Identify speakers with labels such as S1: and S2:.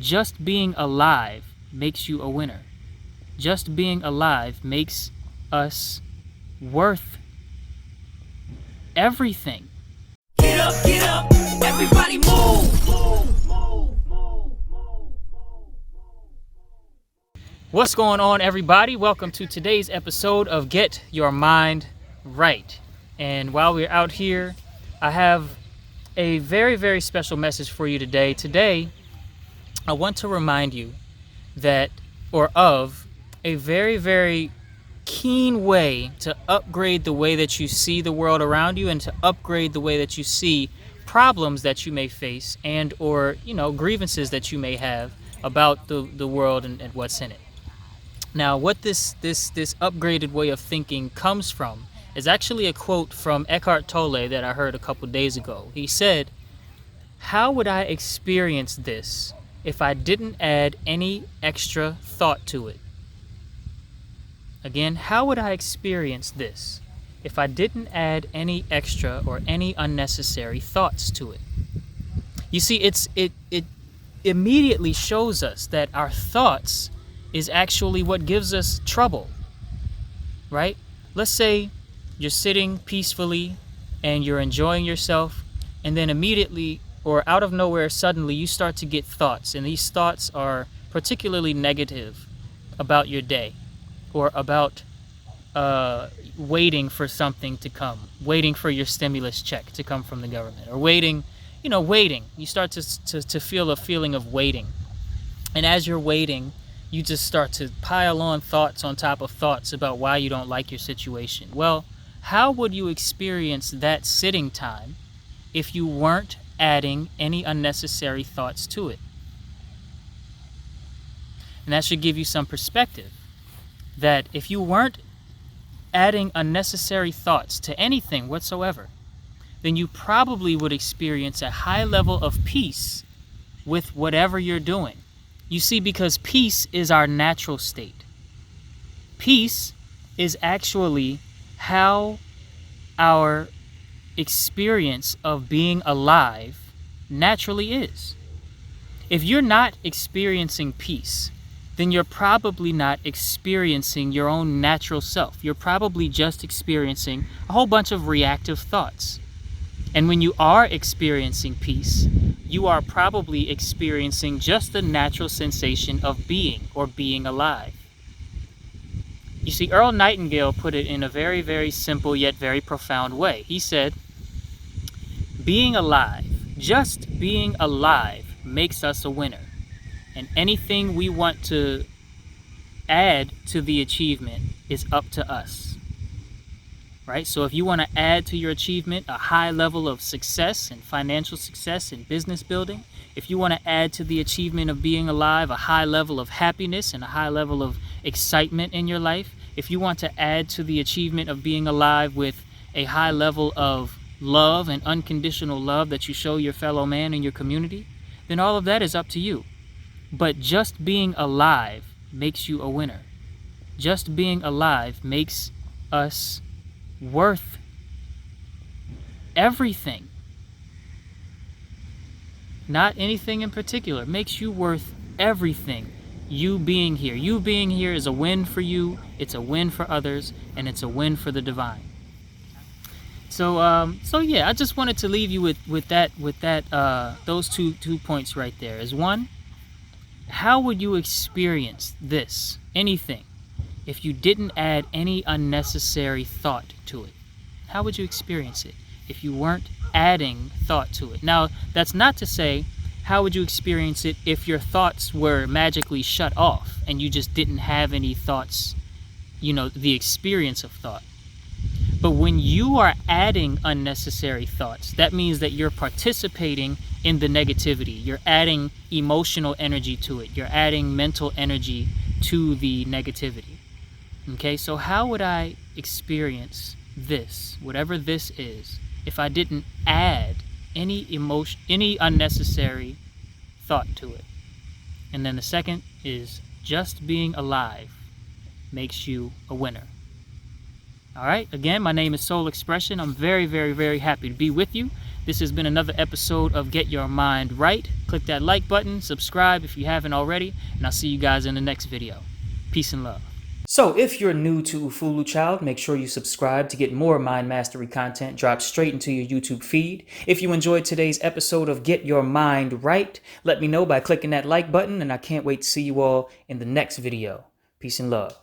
S1: just being alive makes you a winner. Just being alive makes us worth everything.
S2: Get up, everybody move.
S1: What's going on, everybody? Welcome to today's episode of Get Your Mind Right. And while we're out here, I have a very, very special message for you today. Today, I want to remind you of a very, very keen way to upgrade the way that you see the world around you and to upgrade the way that you see problems that you may face and or grievances that you may have about the world and what's in it. Now, what this upgraded way of thinking comes from is actually a quote from Eckhart Tolle that I heard a couple days ago. He said, "How would I experience this if I didn't add any extra thought to it?" Again, how would I experience this if I didn't add any extra or any unnecessary thoughts to it? You see, it immediately shows us that our thoughts is actually what gives us trouble, right? Let's say you're sitting peacefully and you're enjoying yourself, and then immediately or out of nowhere, suddenly you start to get thoughts, and these thoughts are particularly negative about your day or about waiting for something to come, waiting for your stimulus check to come from the government, or waiting. You start to feel a feeling of waiting. And as you're waiting, you just start to pile on thoughts on top of thoughts about why you don't like your situation. Well, how would you experience that sitting time if you weren't adding any unnecessary thoughts to it? And that should give you some perspective that if you weren't adding unnecessary thoughts to anything whatsoever, then you probably would experience a high level of peace with whatever you're doing. You see, because peace is our natural state. Peace is actually how our experience of being alive naturally is. If you're not experiencing peace, then you're probably not experiencing your own natural self. You're probably just experiencing a whole bunch of reactive thoughts. And when you are experiencing peace, you are probably experiencing just the natural sensation of being or being alive. You see, Earl Nightingale put it in a very, very simple yet very profound way. He said, "Being alive, just being alive, makes us a winner. And anything we want to add to the achievement is up to us." Right? So if you want to add to your achievement a high level of success and financial success and business building, if you want to add to the achievement of being alive a high level of happiness and a high level of excitement in your life, if you want to add to the achievement of being alive with a high level of love and unconditional love that you show your fellow man in your community, then all of that is up to you. But just being alive makes you a winner. Just being alive makes us worth everything. Not anything in particular. Makes you worth everything. You being here is a win for you, it's a win for others, and it's a win for the divine. So yeah, I just wanted to leave you with those two points right there. Is one, how would you experience this, anything, if you didn't add any unnecessary thought to it? How would you experience it if you weren't adding thought to it? Now, that's not to say, how would you experience it if your thoughts were magically shut off and you just didn't have any thoughts, the experience of thought. But when you are adding unnecessary thoughts, that means that you're participating in the negativity. You're adding emotional energy to it. You're adding mental energy to the negativity. Okay, so how would I experience this, whatever this is, if I didn't add any unnecessary thought to it? And then the second is, just being alive makes you a winner. All right, again, my name is Soul Expression. I'm very, very, very happy to be with you. This has been another episode of Get Your Mind Right. Click that like button, subscribe if you haven't already, and I'll see you guys in the next video. Peace and love. So if you're new to Ufulu Child, make sure you subscribe to get more mind mastery content dropped straight into your YouTube feed. If you enjoyed today's episode of Get Your Mind Right, let me know by clicking that like button, and I can't wait to see you all in the next video. Peace and love.